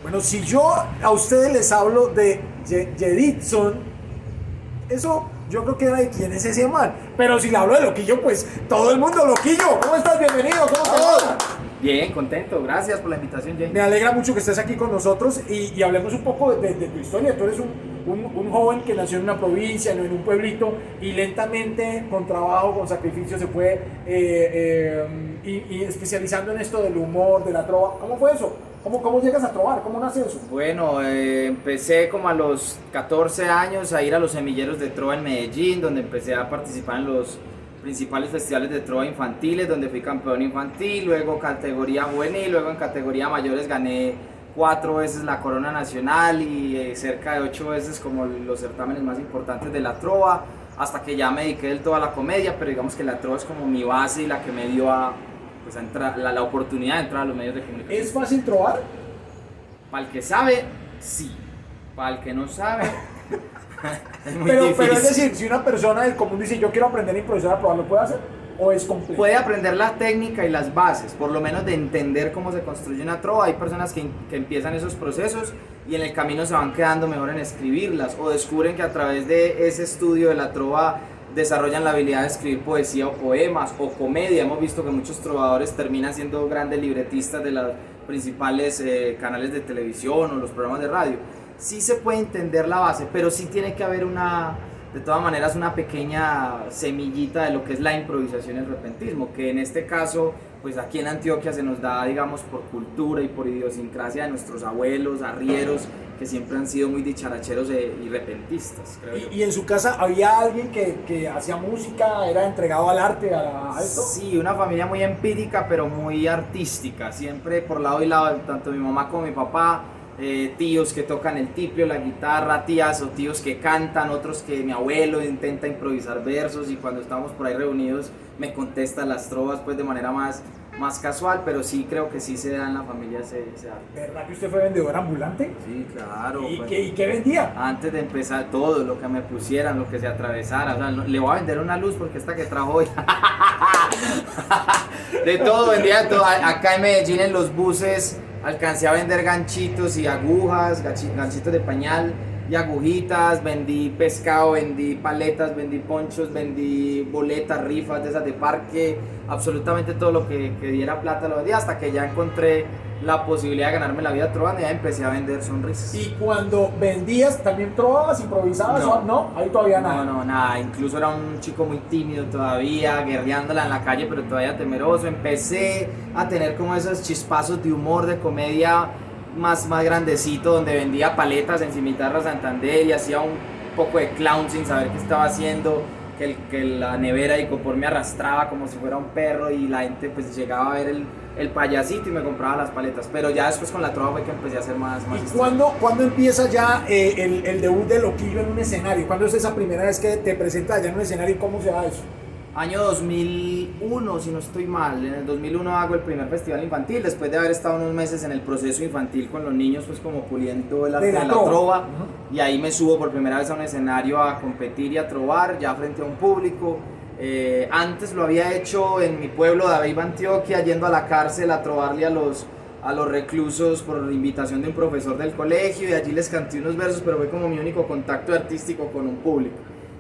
Bueno, si yo a ustedes les hablo de Yeritson, eso yo creo que era de quién es ese man. Pero si le hablo de Loquillo, pues todo el mundo, Loquillo, ¿cómo estás? Bienvenido, ¿cómo estás? Bien, contento, gracias por la invitación, Jay. Me alegra mucho que estés aquí con nosotros y hablemos un poco de tu historia. Tú eres un joven que nació en una provincia, no en un pueblito, y lentamente, con trabajo, con sacrificio, se fue y especializando en esto del humor, de la trova. ¿Cómo fue eso? ¿Cómo llegas a trovar? ¿Cómo nace eso? Bueno, empecé como a los 14 años a ir a los semilleros de trova en Medellín, donde empecé a participar en los principales festivales de trova infantiles, donde fui campeón infantil, luego categoría juvenil, luego en categoría mayores gané 4 veces la corona nacional y cerca de 8 veces como los certámenes más importantes de la trova, hasta que ya me dediqué del todo a la comedia, pero digamos que la trova es como mi base y la que me dio pues, la oportunidad de entrar a los medios de comunicación. ¿Es fácil trovar? Para el que sabe, sí. Para el que no sabe, es muy Pero difícil. es decir, si una persona del común dice yo quiero aprender a improvisar a probar, ¿lo puede hacer? ¿O es complejo? Puede aprender la técnica y las bases, por lo menos de entender cómo se construye una trova. Hay personas que empiezan esos procesos y en el camino se van quedando mejor en escribirlas o descubren que a través de ese estudio de la trova desarrollan la habilidad de escribir poesía o poemas o comedia. Hemos visto que muchos trovadores terminan siendo grandes libretistas de los principales canales de televisión o los programas de radio. Sí se puede entender la base, pero sí tiene que haber de todas maneras una pequeña semillita de lo que es la improvisación y el repentismo, que en este caso, pues aquí en Antioquia se nos da, digamos, por cultura y por idiosincrasia de nuestros abuelos, arrieros, que siempre han sido muy dicharacheros y repentistas, creo yo. ¿Y en su casa había alguien que hacía música, era entregado al arte, a esto? Sí, una familia muy empírica, pero muy artística, siempre por lado y lado, tanto mi mamá como mi papá. Tíos que tocan el tiplio, la guitarra, tías o tíos que cantan, otros que mi abuelo intenta improvisar versos y cuando estamos por ahí reunidos me contesta las trovas pues de manera más casual, pero sí creo que sí se da en la familia ese arte. ¿Verdad que usted fue vendedor ambulante? Sí, claro. ¿Y pues, qué vendía? antes de empezar todo, lo que me pusieran, lo que se atravesara, o sea, le voy a vender una luz porque esta que trajo hoy. De todo, vendía de todo. Acá en Medellín en los buses alcancé a vender ganchitos y agujas, ganchitos de pañal y agujitas, vendí pescado, vendí paletas, vendí ponchos, vendí boletas, rifas de esas de parque, absolutamente todo lo que diera plata lo vendía, hasta que ya encontré la posibilidad de ganarme la vida trovando y ya empecé a vender sonrisas. ¿Y cuando vendías también trovabas, improvisabas? No. ¿No? Ahí todavía nada. No, nada, incluso era un chico muy tímido todavía, guerreándola en la calle, pero todavía temeroso. Empecé a tener como esos chispazos de humor, de comedia más grandecito, donde vendía paletas en Cimitarra Santander y hacía un poco de clown sin saber qué estaba haciendo, que la nevera y copor me arrastraba como si fuera un perro y la gente pues llegaba a ver el payasito y me compraba las paletas, pero ya después con la trova fue que empecé a hacer más ¿Y cuándo empieza ya el debut de Loquillo en un escenario? ¿Cuándo es esa primera vez que te presentas allá en un escenario y cómo se da eso? Año 2001, si no estoy mal. En el 2001 hago el primer festival infantil, después de haber estado unos meses en el proceso infantil con los niños, pues como puliendo el arte de la trova. Y ahí me subo por primera vez a un escenario a competir y a trovar, ya frente a un público. Antes lo había hecho en mi pueblo de Aveiva, Antioquia, yendo a la cárcel a trovarle a los reclusos por invitación de un profesor del colegio, y allí les canté unos versos, pero fue como mi único contacto artístico con un público.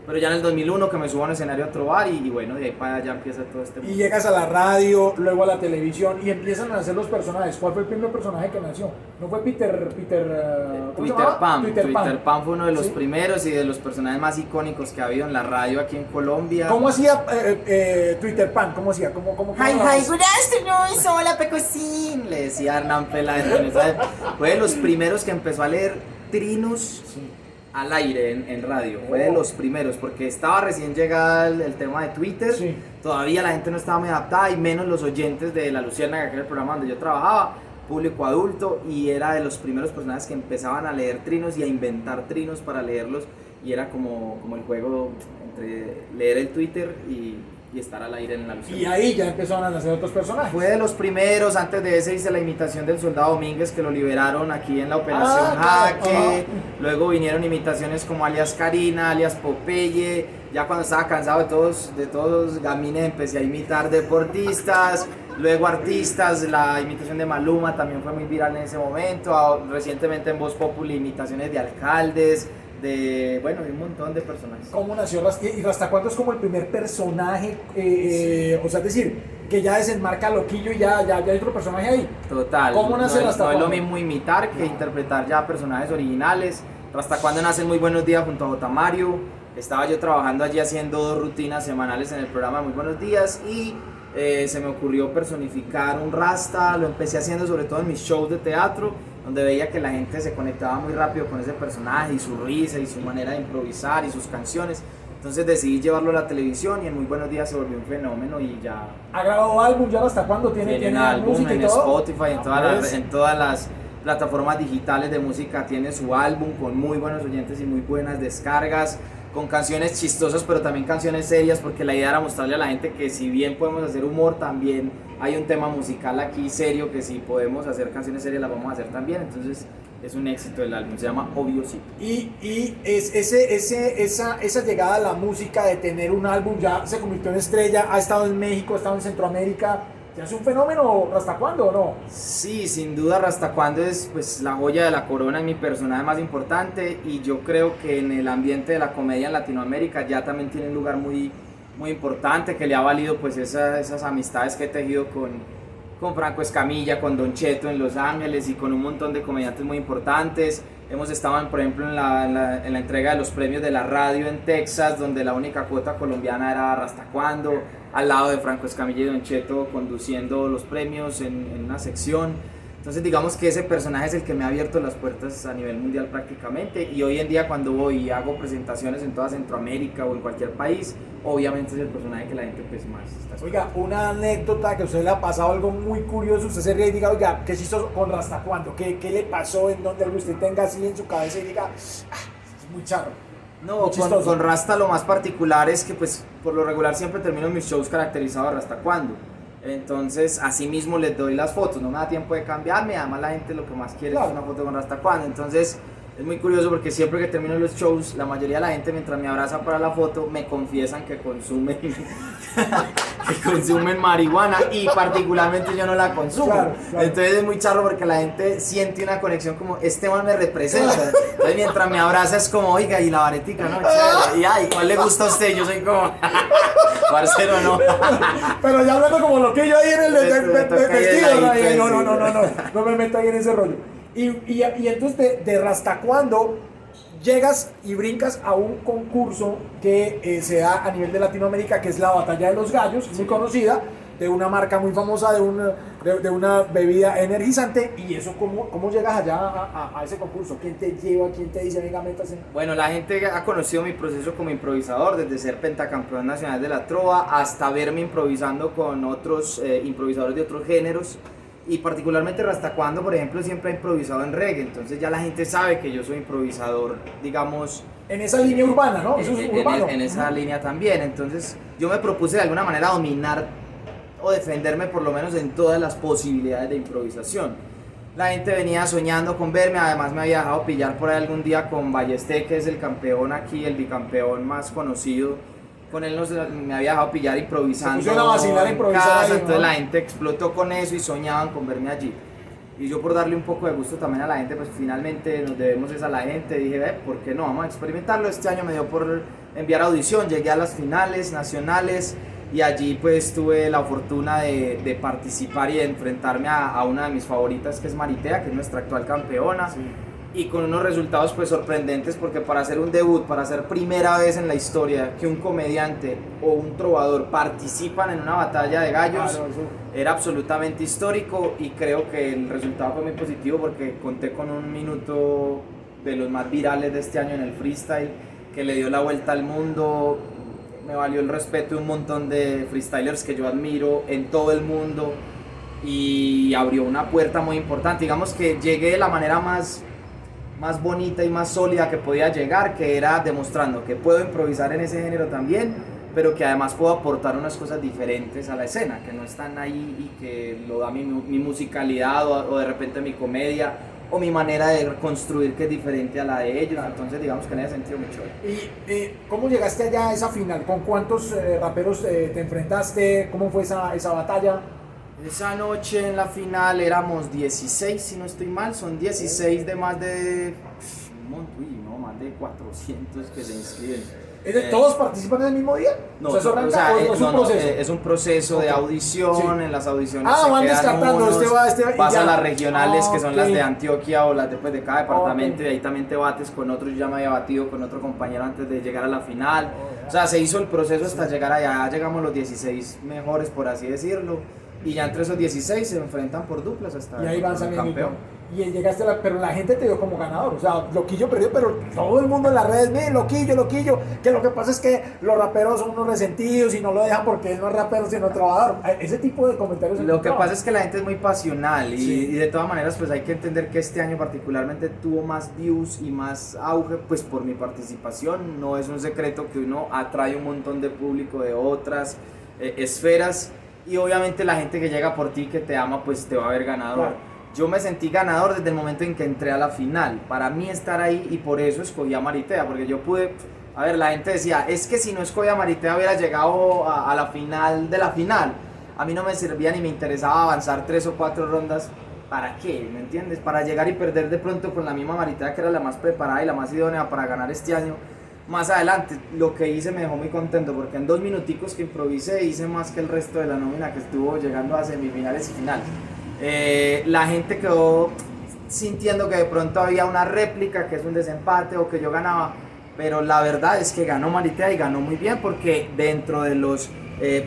Pero ya en el 2001 que me subo a un escenario a trovar y bueno, de ahí para allá empieza todo este mundo. Y llegas a la radio, luego a la televisión y empiezan a nacer los personajes. ¿Cuál fue el primer personaje que nació? ¿No fue Peter Pan. Peter Pan fue uno de los primeros y de los personajes más icónicos que ha habido en la radio aquí en Colombia. ¿Cómo hacía Twitter Pan? ¿Cómo hacía? ¿Cómo Hi, good afternoon, hola Pecosín, le decía Hernán Peláez. Fue de los primeros que empezó a leer trinos al aire en radio, fue de los primeros, porque estaba recién llegada el tema de Twitter, todavía la gente no estaba muy adaptada y menos los oyentes de La Luciérnaga, que era el programa donde yo trabajaba, público adulto, y era de los primeros personajes que empezaban a leer trinos y a inventar trinos para leerlos, y era como el juego entre leer el Twitter y estar al aire en La Luciérnaga. Y ahí ya empezaron a nacer otros personajes. Fue de los primeros. Antes de ese hice la imitación del Soldado Domínguez, que lo liberaron aquí en la Operación Jaque. Luego vinieron imitaciones como alias Karina, alias Popeye. Ya cuando estaba cansado de todos gamines empecé a imitar deportistas. Luego artistas, la imitación de Maluma también fue muy viral en ese momento. Recientemente en Voz Populi, imitaciones de alcaldes, de un montón de personajes. ¿Cómo nació y Rasta cuándo es como el primer personaje? O sea, es decir, que ya desenmarca Loquillo y ya hay otro personaje ahí. Total. ¿Cómo nace Rasta No es cuándo? lo mismo imitar que interpretar ya personajes originales. Rasta cuándo nace en Muy Buenos Días junto a J. Mario. Estaba yo trabajando allí haciendo 2 rutinas semanales en el programa Muy Buenos Días y se me ocurrió personificar un Rasta. Lo empecé haciendo sobre todo en mis shows de teatro, donde veía que la gente se conectaba muy rápido con ese personaje y su risa y su manera de improvisar y sus canciones. Entonces decidí llevarlo a la televisión y en Muy Buenos Días se volvió un fenómeno y ya... ¿Ha grabado álbum ya hasta cuándo? ¿Tiene un álbum música y en todo? Spotify, en todas las plataformas digitales de música tiene su álbum con muy buenos oyentes y muy buenas descargas, con canciones chistosas pero también canciones serias, porque la idea era mostrarle a la gente que si bien podemos hacer humor, también hay un tema musical aquí serio, que si podemos hacer canciones serias las vamos a hacer también. Entonces es un éxito el álbum, se llama Obviosito. Y esa llegada a la música de tener un álbum ya se convirtió en estrella, ha estado en México, ha estado en Centroamérica. ¿Ya es un fenómeno Rasta cuándo o no? Sí, sin duda Rasta cuándo es pues la joya de la corona, es mi personaje más importante y yo creo que en el ambiente de la comedia en Latinoamérica ya también tiene un lugar muy, muy importante, que le ha valido pues esas amistades que he tejido con Franco Escamilla, con Don Cheto en Los Ángeles y con un montón de comediantes muy importantes. Hemos estado, por ejemplo, en la entrega de los premios de la radio en Texas, donde la única cuota colombiana era Rasta cuándo, al lado de Franco Escamilla y Don Cheto conduciendo los premios en una sección. Entonces digamos que ese personaje es el que me ha abierto las puertas a nivel mundial prácticamente, y hoy en día cuando voy y hago presentaciones en toda Centroamérica o en cualquier país, obviamente es el personaje que la gente pues más está esperando. Oiga, una anécdota que a usted le ha pasado algo muy curioso, usted se ríe y diga, oiga, ¿qué se hizo con Rasta cuándo? ¿Qué le pasó en donde usted tenga así en su cabeza y diga, es muy charro? No, con Rasta lo más particular es que pues por lo regular siempre termino mis shows caracterizados a Rasta cuándo. Entonces así mismo les doy las fotos, no me da tiempo de cambiarme, además la gente lo que más quiere es una foto con Rasta cuándo. Entonces es muy curioso porque siempre que termino los shows, la mayoría de la gente mientras me abraza para la foto me confiesan que consumen marihuana y particularmente yo no la consumo. Claro. Entonces es muy charro porque la gente siente una conexión como este man me representa. Entonces mientras me abraza es como, oiga, y la varetica, ¿no? Chévere. Y ay, ¿cuál le gusta a usted? Yo soy como, parcero, no. Pero ya hablando como lo que yo ahí en el vestido, sí. no me meto ahí en ese rollo. Y entonces de Rasta cuándo llegas y brincas a un concurso que se da a nivel de Latinoamérica, que es la Batalla de los Gallos, muy conocida, de una marca muy famosa, de una bebida energizante. ¿Y eso cómo llegas allá a ese concurso? ¿Quién te lleva? ¿Quién te dice, venga, métase? Bueno, la gente ha conocido mi proceso como improvisador, desde ser pentacampeón nacional de la trova hasta verme improvisando con otros improvisadores de otros géneros. Y particularmente Rasta cuándo, por ejemplo, siempre ha improvisado en reggae, entonces ya la gente sabe que yo soy improvisador, digamos... En esa línea urbana, ¿no? Eso es urbano. En esa línea también, entonces yo me propuse de alguna manera dominar o defenderme por lo menos en todas las posibilidades de improvisación. La gente venía soñando con verme, además me había dejado pillar por ahí algún día con Ballesté, que es el campeón aquí, el bicampeón más conocido. Con él me había dejado pillar improvisando. Se pusieron a vacilar, a improvisar ahí, ¿no? Entonces la gente explotó con eso y soñaban con verme allí. Y yo por darle un poco de gusto también a la gente, pues finalmente nos debemos eso a la gente. Dije, ¿por qué no? Vamos a experimentarlo. Este año me dio por enviar audición, llegué a las finales nacionales y allí pues tuve la fortuna de participar y de enfrentarme a una de mis favoritas, que es Maritea, que es nuestra actual campeona. Sí. Y con unos resultados pues sorprendentes, porque para hacer un debut, para hacer primera vez en la historia que un comediante o un trovador participan en una batalla de gallos, era absolutamente histórico, y creo que el resultado fue muy positivo porque conté con un minuto de los más virales de este año en el freestyle, que le dio la vuelta al mundo. Me valió el respeto de un montón de freestylers que yo admiro en todo el mundo y abrió una puerta muy importante. Digamos que llegué de la manera más bonita y más sólida que podía llegar, que era demostrando que puedo improvisar en ese género también, pero que además puedo aportar unas cosas diferentes a la escena, que no están ahí y que lo da mi musicalidad o de repente mi comedia o mi manera de construir, que es diferente a la de ellos. Entonces digamos que en ese sentido muy chévere. ¿Y cómo llegaste allá a esa final? ¿Con cuántos raperos te enfrentaste? ¿Cómo fue esa batalla? Esa noche en la final éramos 16, si no estoy mal, son 16 de más de, más de 400 que se inscriben. ¿Todos participan en el mismo día? No, o sea, ¿eso arranca o es un proceso? Es un proceso de audición, sí. En las audiciones se van quedan descartando, unos, vas a las regionales que son okay. las de Antioquia o las de cada departamento, y ahí también te bates con otros. Yo ya me había batido con otro compañero antes de llegar a la final, o sea, se hizo el proceso hasta llegar allá, llegamos los 16 mejores, por así decirlo, y ya entre esos 16 se enfrentan por duplas hasta y ahí van el campeón. Y llegaste pero la gente te dio como ganador, o sea, Loquillo perdió, pero todo el mundo en las redes, mire, Loquillo, que lo que pasa es que los raperos son unos resentidos y no lo dejan porque él no es rapero sino trabajador. Ese tipo de comentarios. Lo que pasa es que la gente es muy pasional y de todas maneras pues hay que entender que este año particularmente tuvo más views y más auge pues por mi participación. No es un secreto que uno atrae un montón de público de otras esferas, y obviamente la gente que llega por ti, que te ama, pues te va a ver ganador. Claro. Yo me sentí ganador desde el momento en que entré a la final. Para mí estar ahí, y por eso escogí a Maritea, porque yo pude... A ver, la gente decía, es que si no escogí a Maritea hubiera llegado a la final de la final. A mí no me servía ni me interesaba avanzar 3 o 4 rondas. ¿Para qué? ¿Me entiendes? Para llegar y perder de pronto con la misma Maritea, que era la más preparada y la más idónea para ganar este año. Más adelante, lo que hice me dejó muy contento, porque en 2 minuticos que improvisé hice más que el resto de la nómina que estuvo llegando a semifinales y finales. La gente quedó sintiendo que de pronto había una réplica, que es un desempate o que yo ganaba, pero la verdad es que ganó Maritea y ganó muy bien, porque dentro de los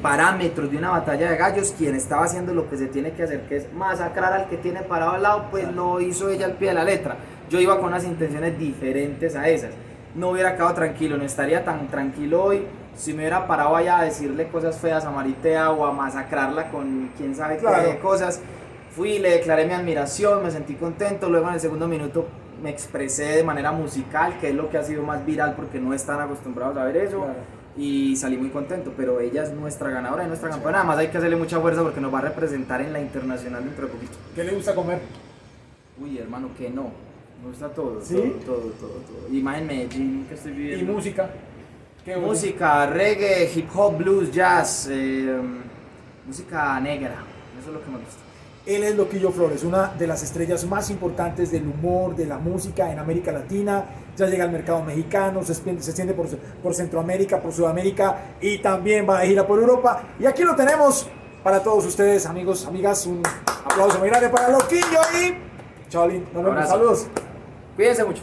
parámetros de una batalla de gallos, quien estaba haciendo lo que se tiene que hacer, que es masacrar al que tiene parado al lado, pues lo hizo ella al pie de la letra. Yo iba con unas intenciones diferentes a esas. No hubiera quedado tranquilo, no estaría tan tranquilo hoy si me hubiera parado allá a decirle cosas feas a Maritea o a masacrarla con quién sabe qué cosas. Fui, le declaré mi admiración, me sentí contento. Luego en el segundo minuto me expresé de manera musical, que es lo que ha sido más viral porque no están acostumbrados a ver eso. Claro. Y salí muy contento, pero ella es nuestra ganadora y nuestra campeona. Además hay que hacerle mucha fuerza porque nos va a representar en la internacional dentro de poquito. ¿Qué le gusta comer? Uy, hermano, que no. Me gusta todo, ¿sí? todo. Y más en Medellín, que estoy viviendo. ¿Y música? ¿Qué música? Reggae, hip hop, blues, jazz, música negra. Eso es lo que me gusta. Él es Loquillo Flores, una de las estrellas más importantes del humor, de la música en América Latina. Ya llega al mercado mexicano, se extiende por Centroamérica, por Sudamérica, y también va a gira por Europa. Y aquí lo tenemos para todos ustedes, amigos, amigas. Un aplauso muy grande para Loquillo y Chaolín. Nos vemos. Saludos. Cuídense mucho.